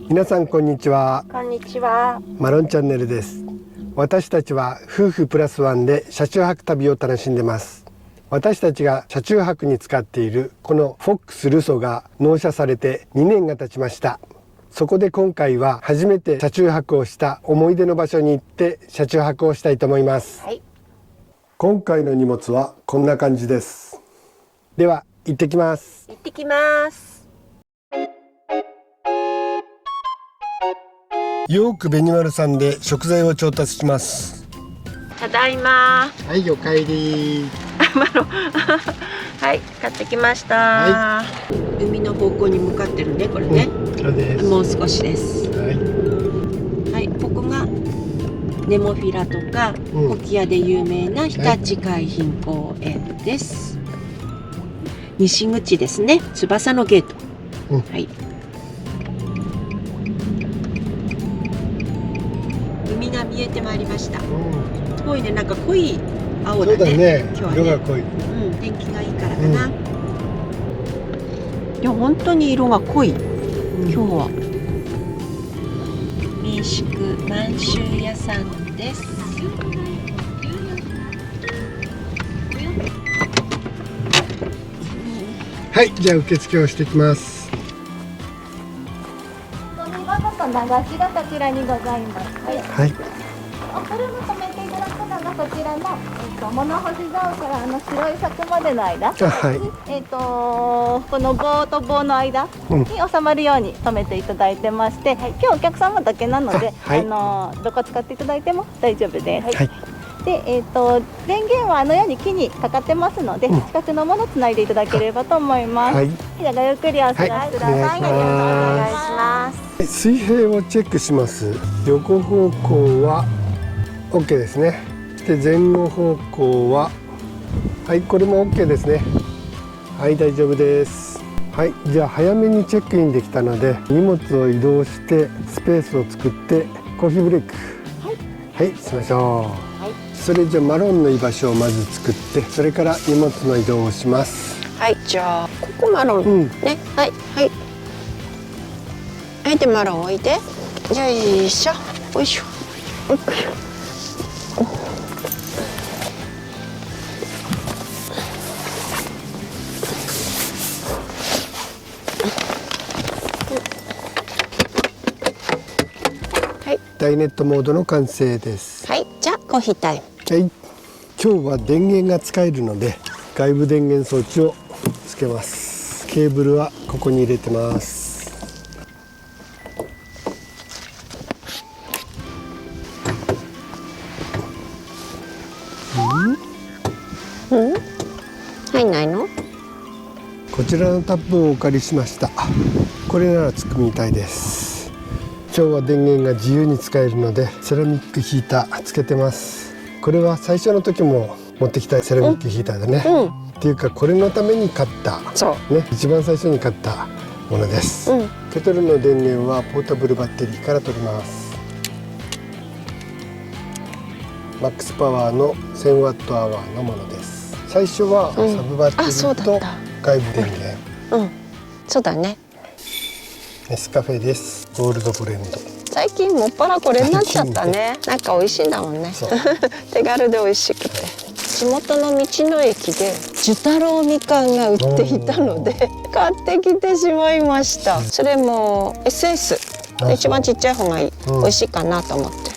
皆さんこんにちは。こんにちは。マロンチャンネルです。私たちは夫婦プラスワンで車中泊旅を楽しんでます。私たちが車中泊に使っているこのフォックスルソが納車されて2年が経ちました。そこで今回は初めて車中泊をした思い出の場所に行って車中泊をしたいと思います。はい。今回の荷物はこんな感じです。では行ってきます。行ってきます。ヨークベニマルさんで食材を調達します。ただいま。はい、おかえり。マロンはい、買ってきました。は海の方向に向かってるね、これね。そうです。もう少しです。はい。はい、ここがネモフィラとか、コキアで有名な日立海浜公園です。西口ですね。翼のゲート。はい。海が見えてまいりました。すごいね、なんか濃い青だね。そうだね。今日はね。色が濃い。天気がいいからかな。いや、本当に色が濃い。今日は。民宿満州屋さんです。はい、じゃあ受付をしてきます。飲み物と流しがこちらにございます。はい。お車止めていただくのがこちらの、物干し竿から白い柵までの間、はい。この棒と棒の間に収まるように止めていただいてまして、今日お客様だけなので、はい、どこ使っていただいても大丈夫です。はい。で、電源はあのように木にかかってますので、近くのものをつないでいただければと思います。はい。じゃあごゆっくりお過ごしください。お願いします。水平をチェックします。横方向は OK ですね。で前後方向ははいこれも OK ですね。はい大丈夫です。はい、じゃあ早めにチェックインできたので荷物を移動してスペースを作ってコーヒーブレイクはいしましょう。それじゃあマロンの居場所をまず作ってそれから荷物の移動をします。はい、じゃあここマロン、ね、はいはいはい、でマロン置いて、よいしょ、よいしょ、ダイネットモードの完成です。はい、じゃあコーヒータイム。はい、今日は電源が使えるので外部電源装置をつけます。ケーブルはここに入れてます。入んないの？こちらのタップをお借りしました。これならつくみたいです。今日は電源が自由に使えるのでセラミックヒーターつけてます。これは最初の時も持ってきたセラミックヒーターだね、っていうかこれのために買ったね、一番最初に買ったものです、ケトルの電源はポータブルバッテリーから取ります。マックスパワーの 1000Wh のものです。最初はサブバッテリーと外部電源、そうだね。ネスカフェです。ゴールドブレンド。最近もっぱらこれになっちゃったね。なんか美味しいんだもんね。手軽で美味しくて。地元の道の駅で寿太郎みかんが売っていたので買ってきてしまいました。それも SS で一番ちっちゃい方がいい、美味しいかなと思って。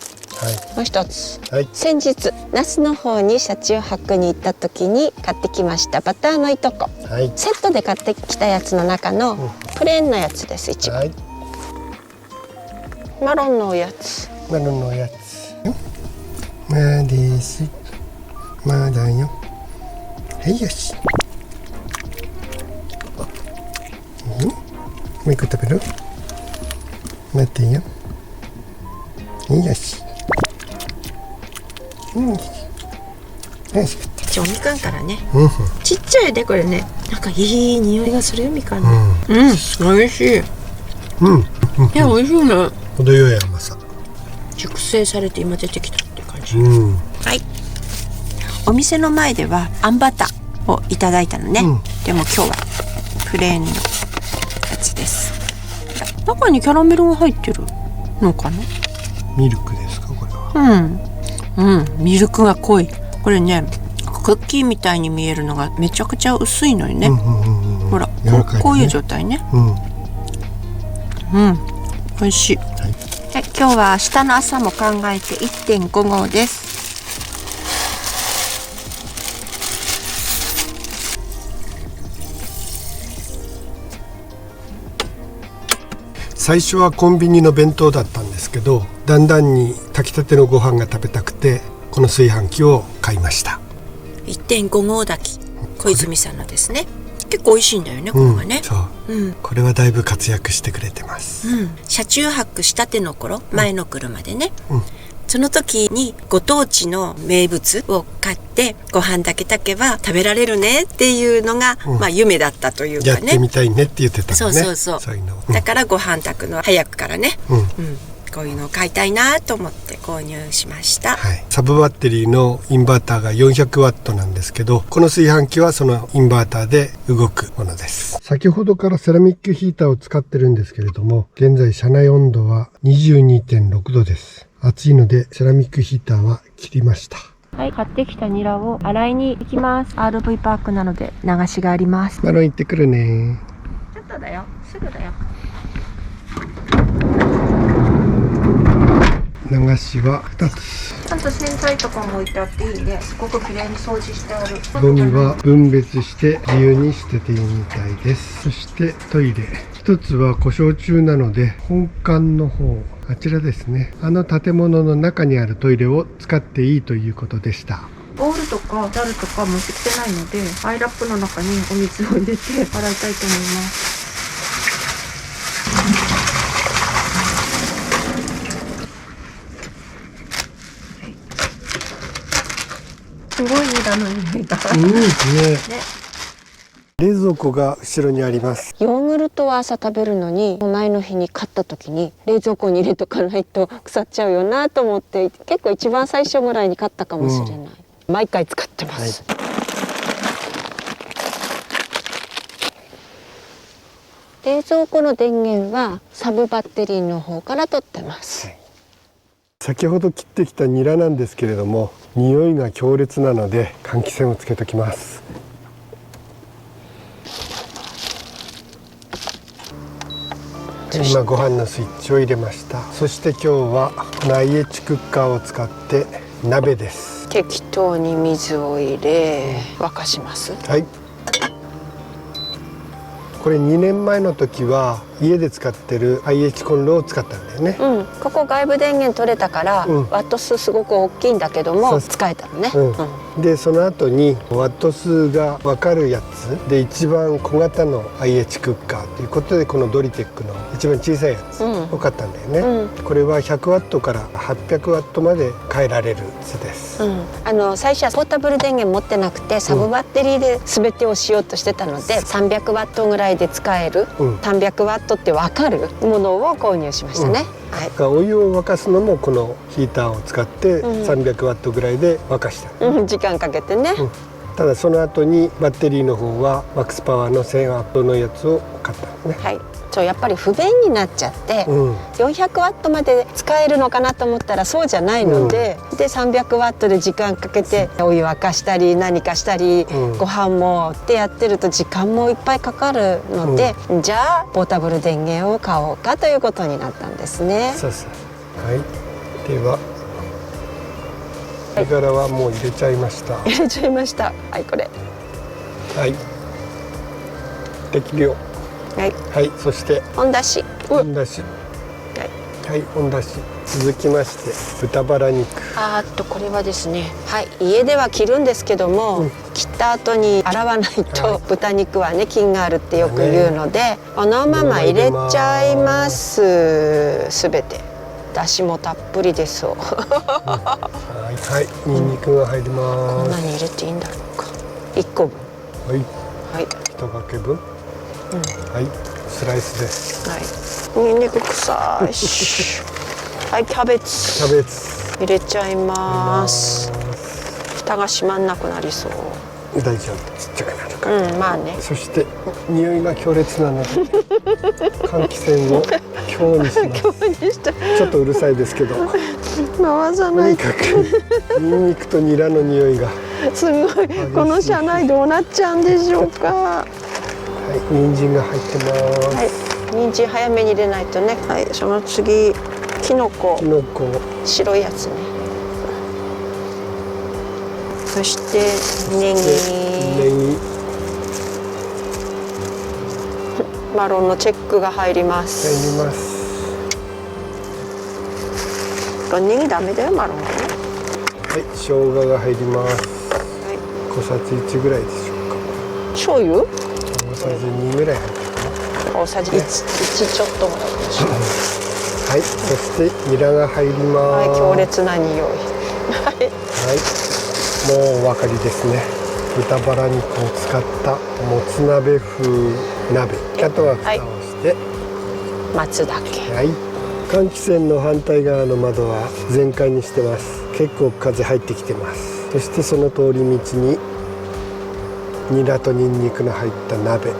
もう一つ、先日那須の方に車中泊に行った時に買ってきましたバターのいとこ、セットで買ってきたやつの中のプレーンのやつです。一番、マロンのおやつ、マロンのおやつまあですまだよ。はいよし、もう一個食べる？待ってよ。はいよし、よし、おみかんからね、ちっちゃいでこれね、なんかいい匂いがするよみかんの。美味しい。いや美味しいね。程よい甘さ。熟成されて今出てきたって感じ。はい。お店の前ではあんバターをいただいたのね、でも今日はプレーンのやつです。中にキャラメルが入ってるのかな。ミルクですかこれは。ミルクが濃い。これね、クッキーみたいに見えるのがめちゃくちゃ薄いのよね。ほら、こういう状態ね。美味しい。今日は明日の朝も考えて 1.5 号です。最初はコンビニの弁当だったんですけど、だんだんに炊きたてのご飯が食べたくてこの炊飯器を買いました。 1.5 号炊き、小泉さんのですね。結構美味しいんだよね、これがね。これはだいぶ活躍してくれてます。車中泊したての頃、前の車でね、その時にご当地の名物を買ってご飯だけ炊けば食べられるねっていうのが、夢だったというかね。やってみたいねって言ってたのね。そういうの、だからご飯炊くのは早くからね、こういうのを買いたいなと思って購入しました。サブバッテリーのインバーターが400ワットなんですけど、この炊飯器はそのインバーターで動くものです。先ほどからセラミックヒーターを使ってるんですけれども、現在車内温度は 22.6 度です。暑いのでセラミックヒーターは切りました。はい、買ってきたニラを洗いに行きます。 RV パークなので流しがあります。マロン行ってくるね。ちょっとだよ、すぐだよ。流しは2つ。ちゃんと洗剤とかも置いてあっていいね。すごくきれいに掃除してある。ゴミは分別して自由に捨てていいみたいです。そしてトイレ、一つは故障中なので本館の方、あちらですね、あの建物の中にあるトイレを使っていいということでした。ボールとかザルとか持ってきてないので、アイラップの中にお水を入れて洗いたいと思います。すごいニラの匂いが。冷蔵庫が後ろにあります。ヨーグルトは朝食べるのに、前の日に買った時に冷蔵庫に入れとかないと腐っちゃうよなと思って、結構一番最初ぐらいに買ったかもしれない。毎回使ってます。冷蔵庫の電源はサブバッテリーの方から取ってます。先ほど切ってきたニラなんですけれども、匂いが強烈なので換気扇をつけときます。今ご飯のスイッチを入れました。そして今日はこの IH クッカーを使って鍋です。適当に水を入れ沸かします。これ2年前の時は家で使ってる IH コンロを使ったんだよね。ここ外部電源取れたから、ワット数すごく大きいんだけども使えたのね。でその後にワット数が分かるやつで一番小型の IH クッカーということで、このドリテックの一番小さいやつを買ったんだよね。これは100ワットから800ワットまで変えられるやつです。最初はポータブル電源持ってなくてサブバッテリーで全てをしようとしてたので、300ワットぐらいで使える、300ワットって分かるものを購入しましたね。お湯を沸かすのもこのヒーターを使って300ワットぐらいで沸かした、時間かけてね。ただその後にバッテリーの方はマックスパワーの1000ワットのやつを買ったのね。やっぱり不便になっちゃって、400ワットまで使えるのかなと思ったらそうじゃないので、300ワットで時間かけてお湯沸かしたり何かしたり、ご飯もってやってると時間もいっぱいかかるので、じゃあポータブル電源を買おうかということになったんですね。では手柄はもう入れちゃいました。入れちゃいました。これ適量。そして本だし。本だし。本だし。続きまして豚バラ肉。これはですね、家では切るんですけども、切った後に洗わないと豚肉はね菌があるってよく言うので、このまま入れちゃいます。すべて。だしもたっぷりです。ニンニクが入ります。こんなに入れていいんだろうか。1個分。1かけ分。スライスです。ニンニク臭いし。キャベツ入れちゃいます。蓋が閉まんなくなりそう。大丈夫、ちっちゃくなるから。うん、まあね。そして匂いが強烈なので換気扇を強にします。今日にしたちょっとうるさいですけど、回さとないと。にかくニンニクとニラの匂いが。すごい。この車内どうなっちゃうんでしょうか。はい、人参が入ってます。はい。人参早めに入れないとね。はい。その次、きのこ。きのこ、白いやつね。そしてネギ。ネギ、マロンのチェックが入ります。入ります。これネギダメだよ、マロンはね。はい、生姜が入ります。はい。小さじ1ぐらいでしょうか。醤油？小さじ2ぐらい入ってるか大さじ1、1ちょっとぐらいでしょう。な。はい、そしてニラが入ります。はい、強烈な匂い。はい。はい、もうお分かりですね。豚バラ肉を使ったもつ鍋風鍋。あとは蓋をして待つだけ。はい、換気扇の反対側の窓は全開にしてます。結構風入ってきてます。そしてその通り道にニラとニンニクの入った鍋、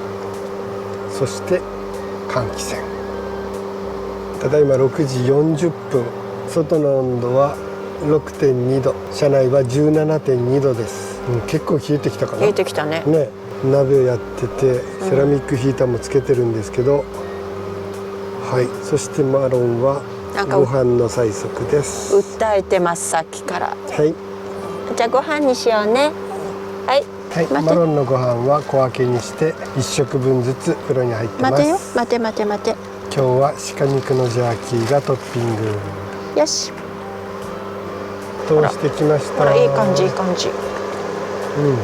そして換気扇。ただいま6時40分、外の温度は 6.2 度、車内は 17.2 度です、結構冷えてきたかな。冷えてきたね。ね、鍋をやっててセラミックヒーターもつけてるんですけど、はい、そしてマロンはなんかご飯の催促です。訴えてます、さっきから。はいじゃあご飯にしようね。はい。はい、マロンのご飯は小分けにして1食分ずつ袋に入ってます。待てよ、待て待て待て。今日は鹿肉のジャーキーがトッピング。よし。通してきました。ほら、いい感じいい感じ。うんうんうん。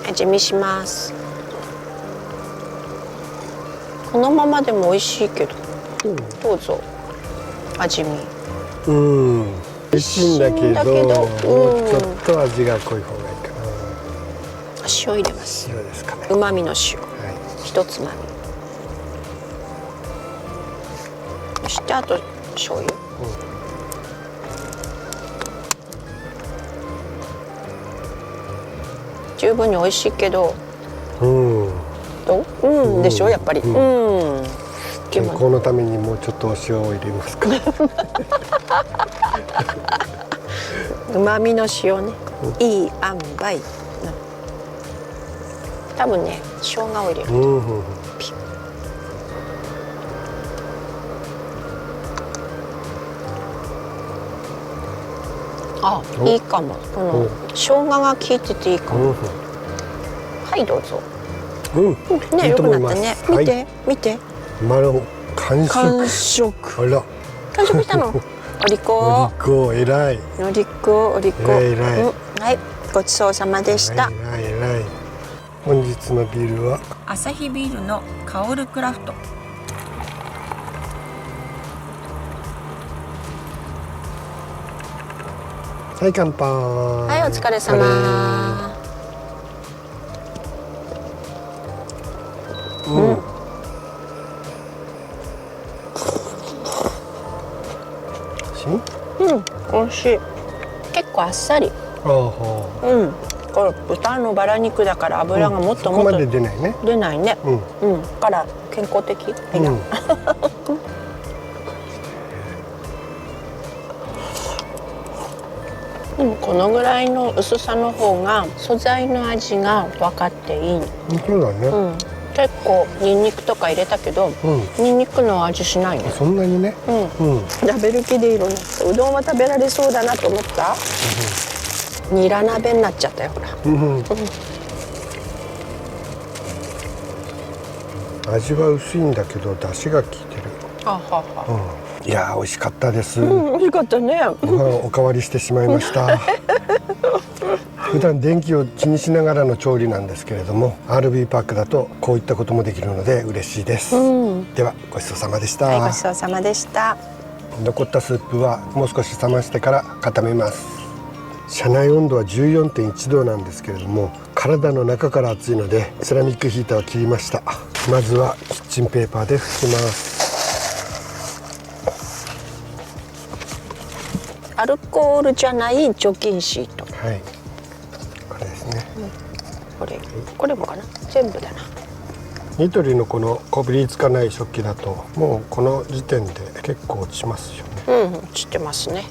味見します。このままでも美味しいけど、どうぞ味見。うん、美味しいんだけど、もうちょっと味が濃い方がいいかな。塩入れます。塩ですかね。旨味の塩、はい、一つまみ。そしてあと醤油。十分に美味しいけど、どう？でしょ、やっぱり。健康のためにもうちょっとお塩を入れますか。旨味の塩ね、いい塩梅。多分ね、生姜を入れる。あ、いいかも。この生姜が効いてていいかも。はい、どうぞ。ね、良くなったね。見て、見て。マロン完食。完食。あら。完食したの。お利口。お利口、偉い。お利口、お利口。偉い。はい、ごちそうさまでした。偉い偉い。本日のビールはアサヒビールのカオルクラフト。はい、乾杯。はい、お疲れ様。美味しい。結構あっさり。これ豚のバラ肉だから油がもっともっと、そこまで出ないね。出ないね。から健康的。このぐらいの薄さの方が素材の味が分かっていい。そうだね。結構ニンニクとか入れたけど、ニンニクの味しないね。そんなにね。食べる気でいろんな。うどんは食べられそうだなと思った。ニラ鍋になっちゃったよ、ほら。味は薄いんだけど出汁が効いてる。いやー、美味しかったです。美味しかったね。おかわりしてしまいました。普段電気を気にしながらの調理なんですけれども、 RV パークだとこういったこともできるので嬉しいです。ではごちそうさまでした。はい、ごちそうさまでした。残ったスープはもう少し冷ましてから固めます。車内温度は 14.1 度なんですけれども、体の中から暑いのでセラミックヒーターを切りました。まずはキッチンペーパーで拭きます。アルコールじゃない除菌シート。はい、これですね。これもかな、全部だな。ニトリのこのこびりつかない食器だともうこの時点で結構落ちますよね。落ちてますね。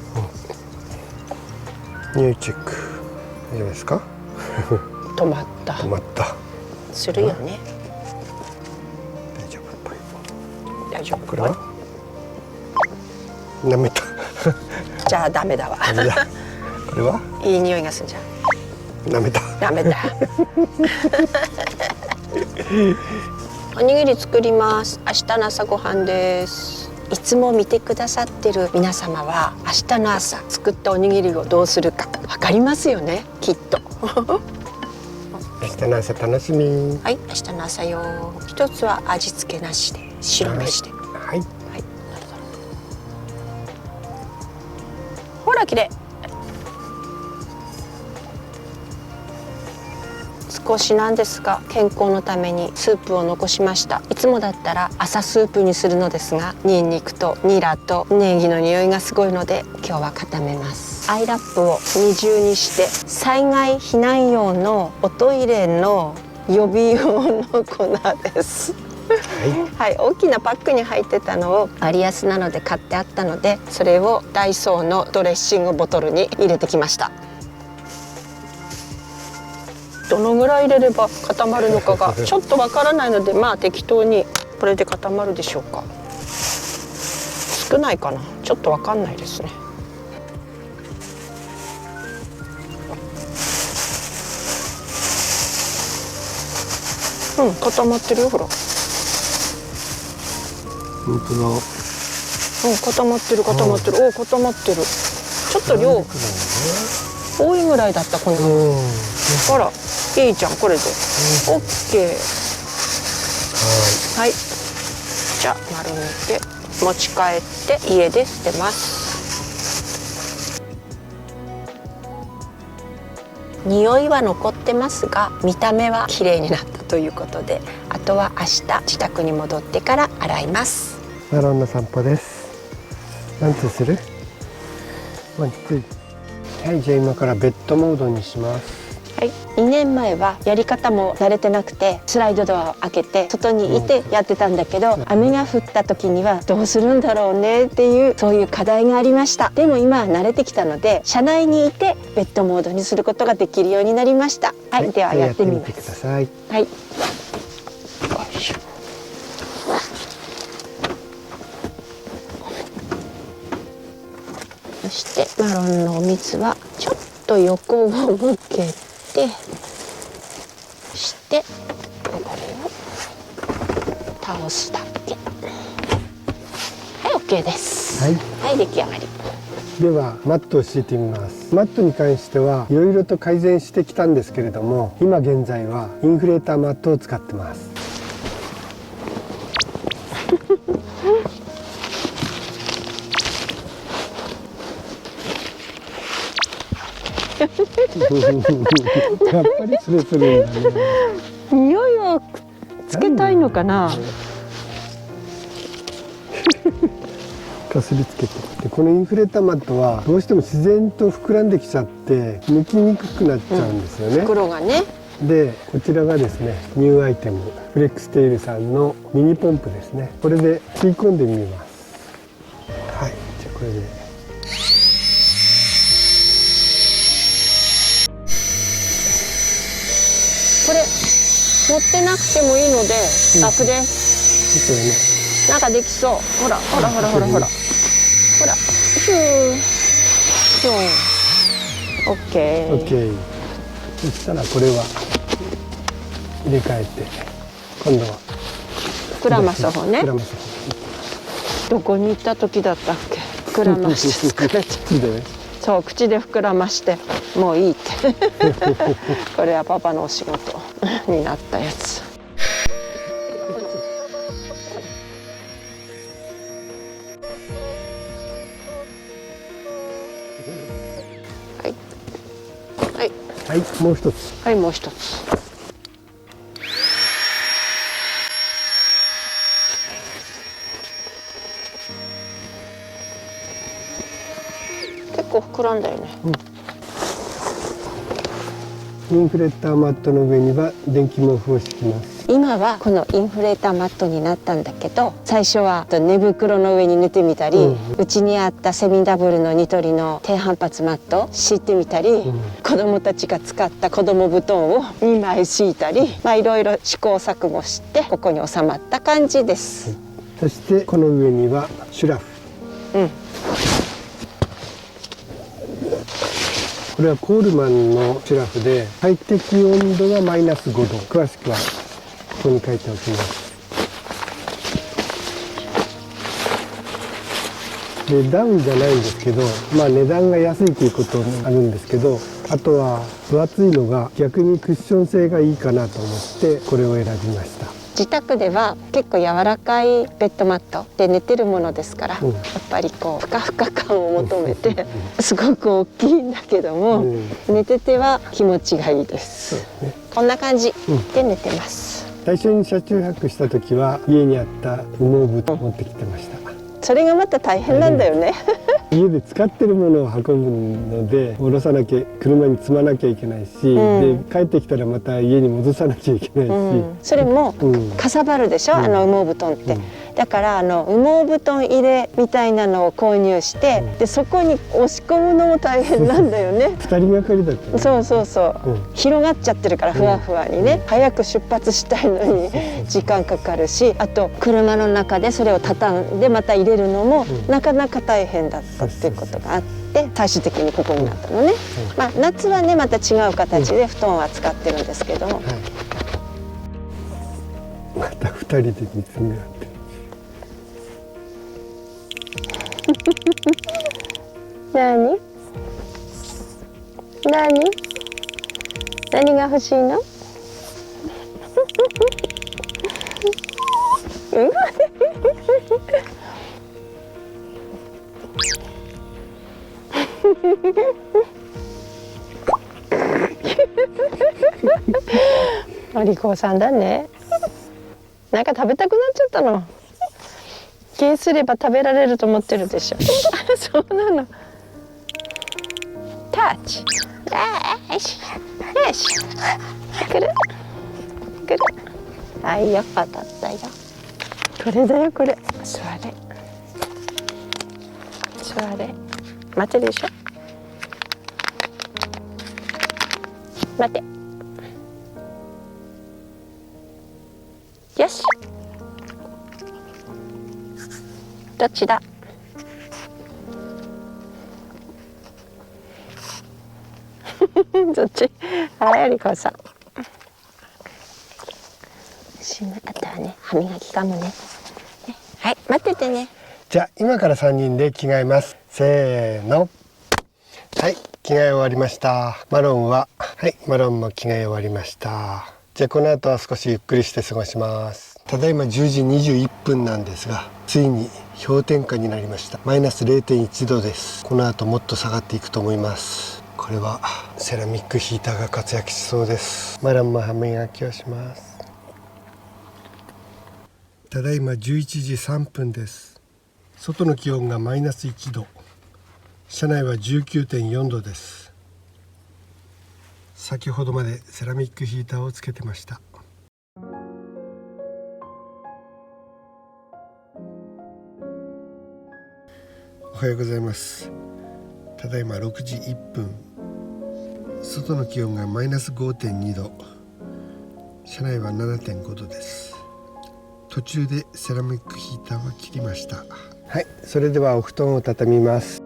ニューチェックいいですか？止まった。止まった。するよね。大丈夫っぽい。大丈夫。これは舐めた。じゃあダメだわ。これはいい匂いがするじゃん。舐めた。ダメだ。おにぎり作ります。明日の朝ごはんです。いつも見てくださってる皆様は明日の朝作ったおにぎりをどうするかわかりますよね、きっと。明日の朝楽しみ。はい、明日の朝よ。一つは味付けなしで白飯で。はい。はい。ほら綺麗。少しなんですが健康のためにスープを残しました。いつもだったら朝スープにするのですが、ニンニクとニラとネギの匂いがすごいので今日は固めます。アイラップを二重にして災害避難用のおトイレの予備用の粉です。はい、大きなパックに入ってたのを割安なので買ってあったので、それをダイソーのドレッシングボトルに入れてきました。どのぐらい入れれば固まるのかがちょっとわからないので、まあ適当にこれで固まるでしょうか。少ないかな、ちょっとわかんないですね。固まってるよ、ほら。本当だ。固まってる固まってる。固まってる。ちょっと量多いぐらいだったこの。ほら、いいじゃんこれで。オッケー。はい。じゃあ丸めて持ち帰って家で捨てます。匂いは残ってますが見た目は綺麗になったということで、あとは明日自宅に戻ってから洗います。マロンの散歩です。何つする？ワンツー。はい、じゃあ今からベッドモードにします。はい、2年前はやり方も慣れてなくてスライドドアを開けて外にいてやってたんだけど、雨が降った時にはどうするんだろうねっていうそういう課題がありました。でも今は慣れてきたので車内にいてベッドモードにすることができるようになりました。はい、ではやってみます。ください。はい。そしてマロンのお水はちょっと横を向けてしてこれを倒すだけ。はい、OK です。はい、出来上がり。ではマットを敷いてみます。マットに関してはいろいろと改善してきたんですけれども、今現在はインフレーターマットを使ってます。やっぱりスレスレだね。匂いをつけたいのかな。かすりつけて。でこのインフレーターマットはどうしても自然と膨らんできちゃって抜きにくくなっちゃうんですよね。袋がね。でこちらがですねニューアイテムフレックステイルさんのミニポンプですね。これで吸い込んでみます。はい、じゃあこれで。これ持ってなくてもいいので楽です。なんかできそう。ほらほらほらほらほらほら、ヒューヒュー。オッケー。オッケー。そしたらこれは入れ替えて今度は膨らます方ね。膨らますどこに行った時だったっけ。膨らまして疲れちゃう。そう、口で膨らましてもういいってこれはパパのお仕事になったやつ。はいはいはい、もう一つ。はい、もう一つ。結構膨らんだよね。インフレーターマットの上には電気毛布を敷きます。今はこのインフレーターマットになったんだけど、最初は寝袋の上に寝てみたり、うちにあったセミダブルのニトリの低反発マット敷いてみたり、子供たちが使った子供布団を2枚敷いたり、いろいろ試行錯誤してここに収まった感じです。そしてこの上にはシュラフ。これはコールマンのシュラフで、最適温度がマイナス5度。詳しくはここに書いておきます。でダウンじゃないんですけど、値段が安いということもあるんですけど、あとは分厚いのが逆にクッション性がいいかなと思ってこれを選びました。自宅では結構柔らかいベッドマットで寝てるものですから、やっぱりこうふかふか感を求めてすごく大きいんだけども、寝てては気持ちがいいです。こんな感じで寝てます。最初に車中泊した時は家にあった羽毛布団を持ってきてました。それがまた大変なんだよね。家で使ってるものを運ぶので下ろさなきゃ、車に積まなきゃいけないし、で帰ってきたらまた家に戻さなきゃいけないし、それもかさばるでしょ、羽毛布団って。だから羽毛布団入れみたいなのを購入して、でそこに押し込むのも大変なんだよね。2人がかりだったね。そう、広がっちゃってるからふわふわにね、早く出発したいのに時間かかるし、あと車の中でそれを畳んでまた入れるのもなかなか大変だったっていうことがあって、最終的にここになったのね。夏はねまた違う形で布団は使ってるんですけども、また2人で見つめ合ってる。何が欲しいの？お利口さんだね。なんか食べたくなっちゃったの。気にすれば食べられると思ってるでしょ。そうなの。タッチ。よし。くる。はい、よ、当たったよ。これだよ、これ。座れ。待てでしょ。待て。よし。どっちだ。どっち。はい、お利口さん。あとはね、歯磨きかもね。はい、待っててね。じゃあ今から3人で着替えます。せーの。はい、着替え終わりました。マロンも着替え終わりました。じゃあこの後は少しゆっくりして過ごします。ただいま10時21分なんですが、ついに氷点下になりました。マイナス 0.1 度です。この後もっと下がっていくと思います。これはセラミックヒーターが活躍しそうです。マロンも歯磨きをします。ただいま11時3分です。外の気温がマイナス1度、車内は 19.4 度です。先ほどまでセラミックヒーターをつけてました。おはようございます。ただいま6時1分、外の気温がマイナス 5.2 度、車内は 7.5 度です。途中でセラミックヒーターは切りました。はい、それではお布団を畳みます。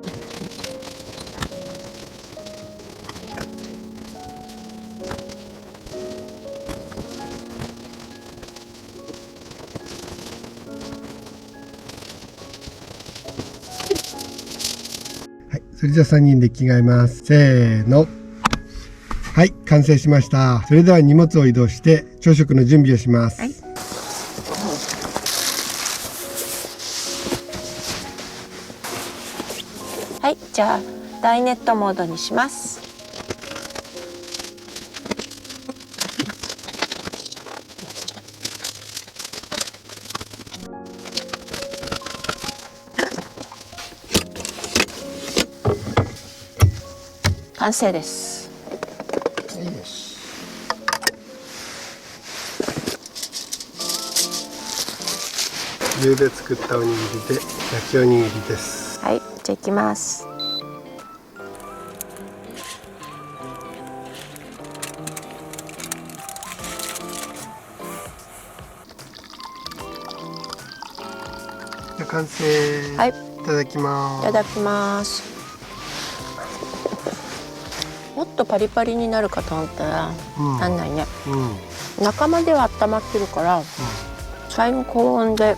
はい、それじゃあ3人で着替えます。せーの。はい、完成しました。それでは荷物を移動して朝食の準備をします。はい、じゃあダイネットモードにします。完成です。牛で作ったおにぎりで焼きおにぎりです。はい、じゃあ行きます。じゃあ完成。はい、いただきます。いただきます。もっとパリパリになるかと思ったら、なんないね。中までは温まってるから、最後高温で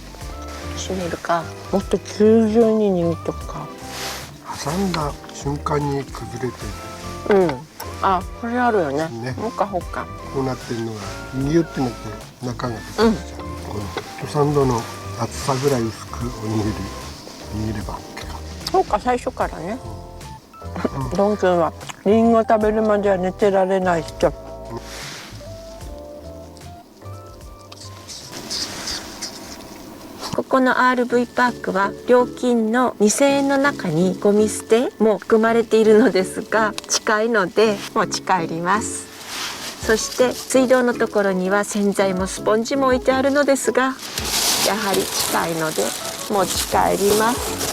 締めるか、もっと90に握っとくか。挟んだ瞬間に崩れてあ、これあるよね。ね。ほっかほっか。こうなってるのがギュってなって中が出てきちゃう。このホットサンドの厚さぐらい薄くおにぎり握れば OK か。そうか、最初からね。ドン君はリンゴ食べるまでは寝てられない人。ここの RV パークは料金の2000円の中にゴミ捨ても含まれているのですが、近いので持ち帰ります。そして水道のところには洗剤もスポンジも置いてあるのですが、やはり近いので持ち帰ります。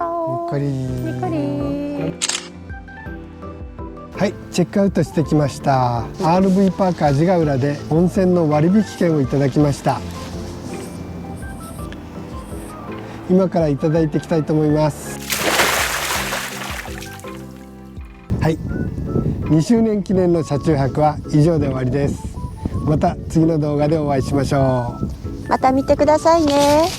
にっこりはい、チェックアウトしてきました。RV パーク味ヶ浦で温泉の割引券をいただきました。今からいただいていきたいと思います。はい、2周年記念の車中泊は以上で終わりです。また次の動画でお会いしましょう。また見てくださいね。